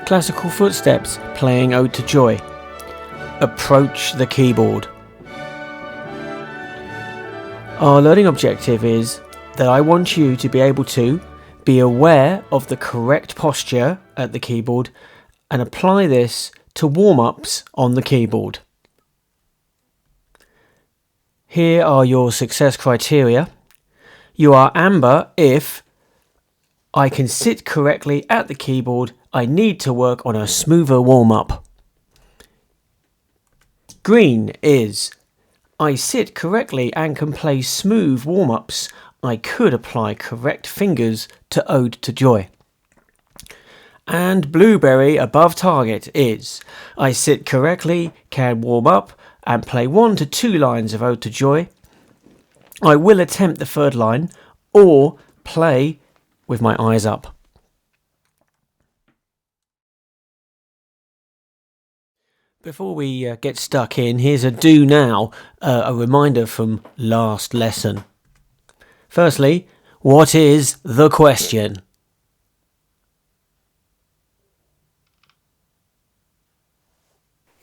Classical footsteps playing Ode to Joy. Approach the keyboard. Our learning objective is that I want you to be able to be aware of the correct posture at the keyboard and apply this to warm-ups on the keyboard. Here are your success criteria. You are amber if I can sit correctly at the keyboard. I need to work on a smoother warm-up. Green is I sit correctly and can play smooth warm-ups. I could apply correct fingers to Ode to Joy. And blueberry above target is I sit correctly, can warm up and play 1 to 2 lines of Ode to Joy. I will attempt the third line or play with my eyes up. Before we get stuck in, here's a do now, a reminder from last lesson. Firstly, what is the question?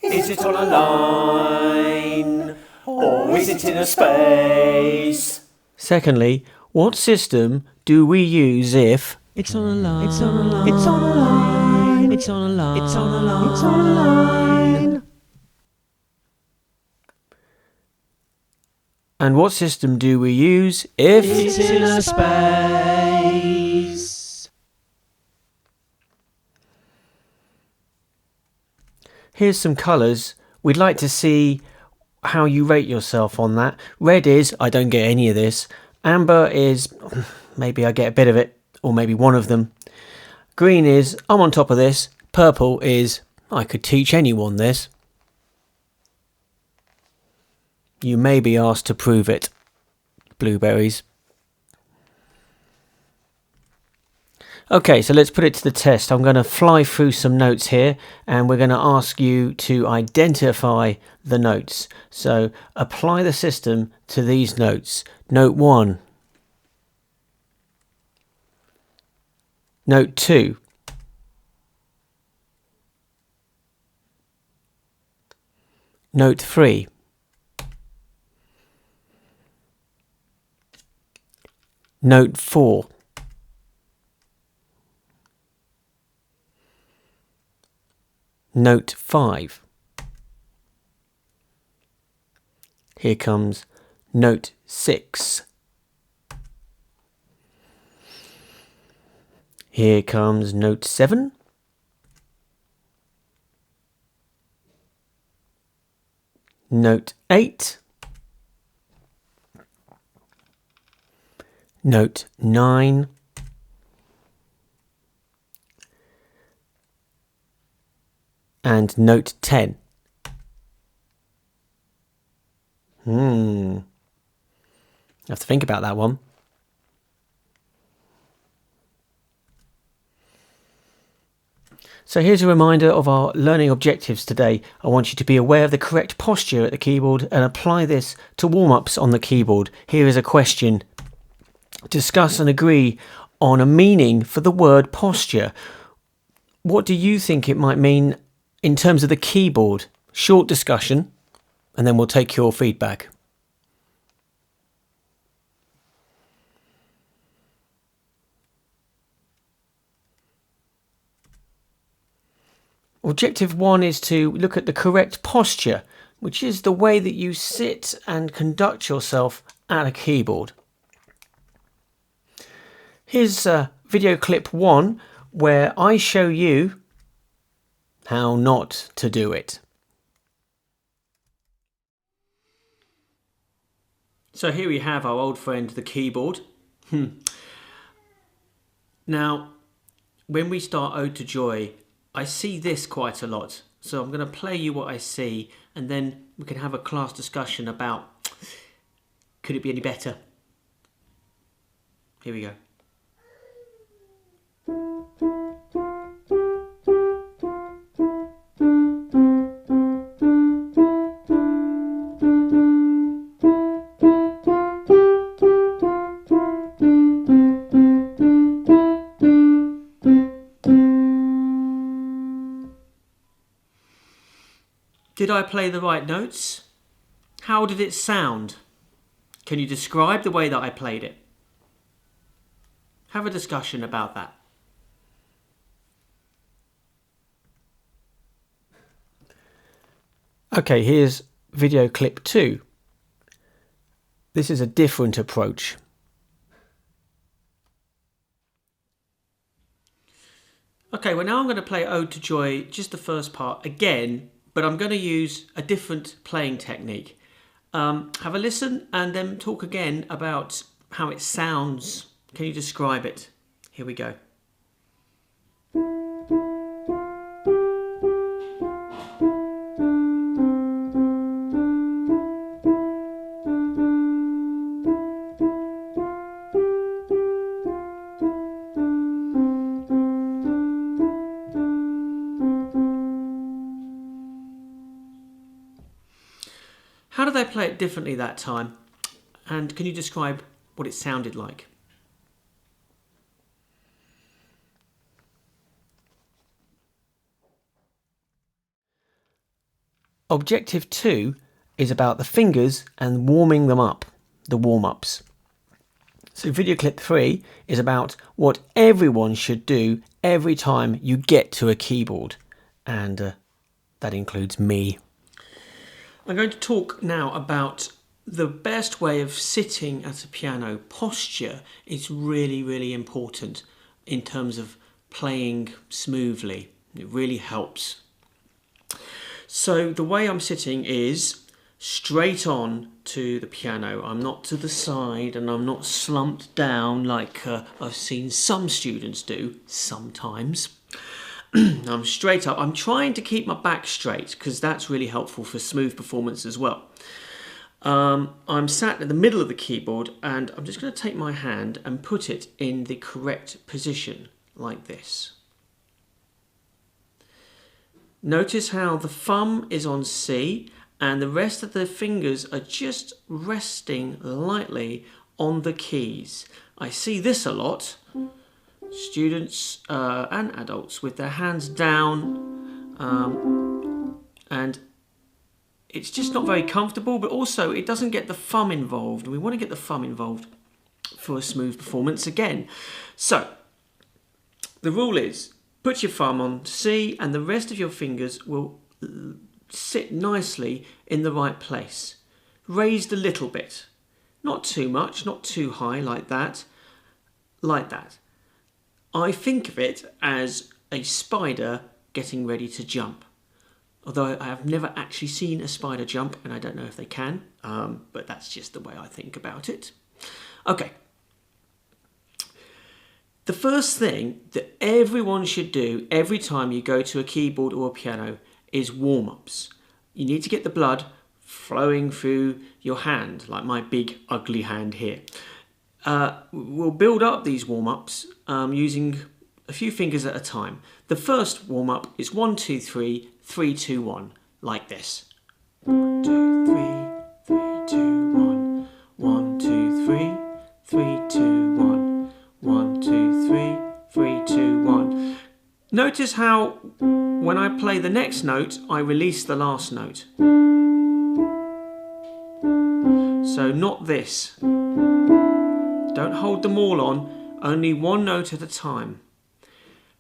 Is it on a line or is it in a space? Secondly, what system do we use if it's on a line, it's on a line, it's on a line, it's on a line, it's on a line, it's on a line? And what system do we use if it's in a space? Here's some colours. We'd like to see how you rate yourself on that. Red is, I don't get any of this. Amber is, maybe I get a bit of it, or maybe one of them. Green is, I'm on top of this. Purple is, I could teach anyone this. You may be asked to prove it. Blueberries. Okay, so let's put it to the test. I'm going to fly through some notes here and we're going to ask you to identify the notes. So apply the system to these notes. Note 1. Note 2. Note 3. Note 4. Note 5. Here comes Note 6. Here comes Note 7. Note 8. Note 9. And Note 10. I have to think about that one. So here's a reminder of our learning objectives today. I want you to be aware of the correct posture at the keyboard and apply this to warm-ups on the keyboard. Here is a question. Discuss and agree on a meaning for the word posture. What do you think it might mean in terms of the keyboard? Short discussion, and then we'll take your feedback. Objective 1 is to look at the correct posture, which is the way that you sit and conduct yourself at a keyboard. Here's video clip 1 where I show you how not to do it. So here we have our old friend, the keyboard. Now, when we start Ode to Joy, I see this quite a lot. So I'm going to play you what I see and then we can have a class discussion about could it be any better? Here we go. Did I play the right notes? How did it sound? Can you describe the way that I played it? Have a discussion about that. Okay, here's video clip 2. This is a different approach. Okay, well now I'm going to play Ode to Joy, just the first part again, but I'm going to use a different playing technique. Have a listen and then talk again about how it sounds. Can you describe it? Here we go. How did they play it differently that time? And can you describe what it sounded like? Objective 2 is about the fingers and warming them up, the warm-ups. So video clip 3 is about what everyone should do every time you get to a keyboard. And that includes me. I'm going to talk now about the best way of sitting at a piano. Posture is really, really important in terms of playing smoothly. It really helps. So the way I'm sitting is straight on to the piano. I'm not to the side and I'm not slumped down like I've seen some students do sometimes. I'm straight up. I'm trying to keep my back straight because that's really helpful for smooth performance as well. I'm sat in the middle of the keyboard and I'm just going to take my hand and put it in the correct position like this. Notice how the thumb is on C and the rest of the fingers are just resting lightly on the keys. I see this a lot. Students and adults with their hands down and it's just not very comfortable, but also it doesn't get the thumb involved. We want to get the thumb involved for a smooth performance again. So the rule is put your thumb on C and the rest of your fingers will sit nicely in the right place. Raised a little bit, not too much, not too high like that, like that. I think of it as a spider getting ready to jump. Although I have never actually seen a spider jump and I don't know if they can, but that's just the way I think about it. Okay. The first thing that everyone should do every time you go to a keyboard or a piano is warm-ups. You need to get the blood flowing through your hand, like my big ugly hand here. We'll build up these warm-ups using a few fingers at a time. The first warm-up is 1, 2, 3, 3, 2, 1, like this. 1, 2, 3, 3, 2, 1. 1, 2, 3, 3, 2, 1. 1, 2, 3, 3, 2, 1. Notice how when I play the next note, I release the last note. So not this. Don't hold them all on, only one note at a time.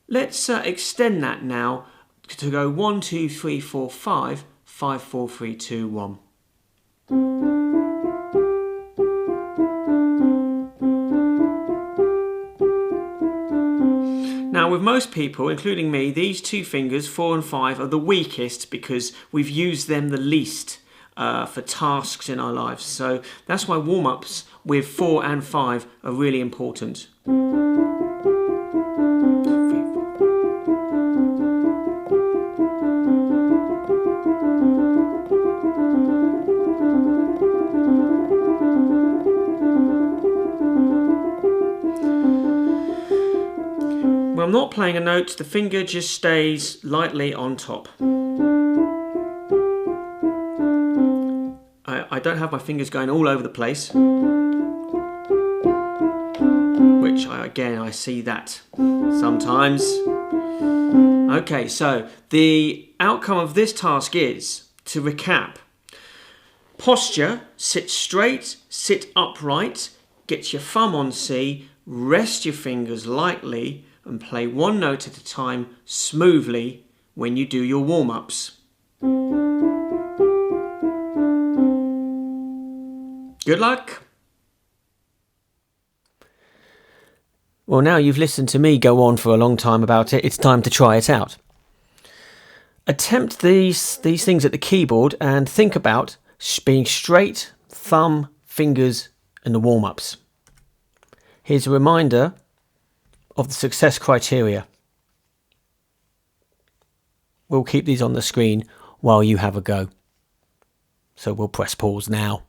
Let's extend that now to go 1, 2, 3, 4, 5, 5, 4, 3, 2, 1. Now with most people, including me, these two fingers, 4 and 5, are the weakest because we've used them the least for tasks in our lives. So that's why warm-ups with 4 and 5 are really important. When I'm not playing a note, the finger just stays lightly on top. I don't have my fingers going all over the place, which I see that sometimes. Okay, so the outcome of this task is to recap, posture, sit straight, sit upright, get your thumb on C, rest your fingers lightly and play one note at a time smoothly when you do your warm-ups. Good luck. Well, now you've listened to me go on for a long time about it, it's time to try it out. Attempt these things at the keyboard and think about being straight, thumb, fingers and the warm-ups. Here's a reminder of the success criteria. We'll keep these on the screen while you have a go. So we'll press pause now.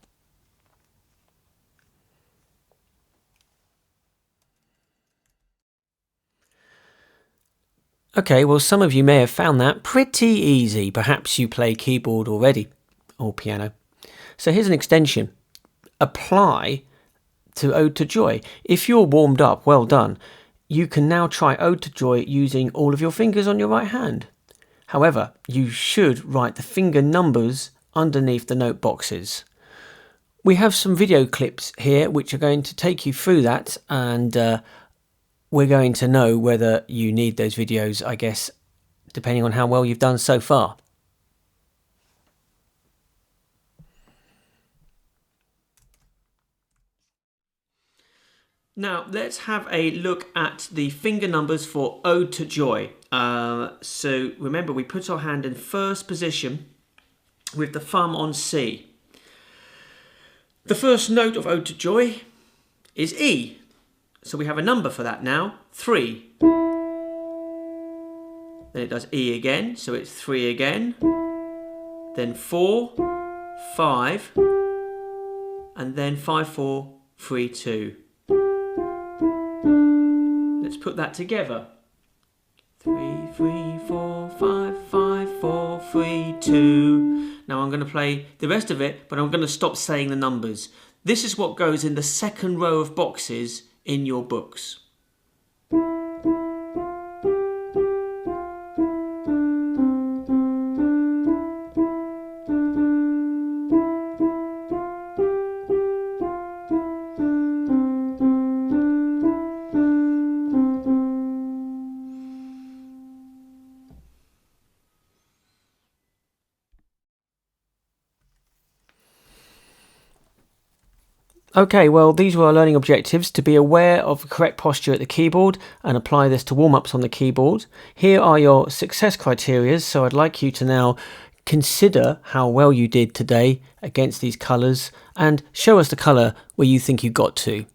Okay, well some of you may have found that pretty easy. Perhaps you play keyboard already or piano. So here's an extension. Apply to Ode to Joy. If you're warmed up, well done. You can now try Ode to Joy using all of your fingers on your right hand. However, you should write the finger numbers underneath the note boxes. We have some video clips here which are going to take you through that, and we're going to know whether you need those videos, I guess, depending on how well you've done so far. Now, let's have a look at the finger numbers for Ode to Joy. So remember, we put our hand in first position with the thumb on C. The first note of Ode to Joy is E. So we have a number for that now, 3. Then it does E again, so it's 3 again. Then 4, 5, and then 5, 4, 3, 2. Let's put that together. 3, 3, 4, 5, 5, 4, 3, 2. Now I'm going to play the rest of it, but I'm going to stop saying the numbers. This is what goes in the second row of boxes in your books. Okay, well these were our learning objectives: to be aware of the correct posture at the keyboard and apply this to warm-ups on the keyboard. Here are your success criteria, so I'd like you to now consider how well you did today against these colours and show us the colour where you think you got to.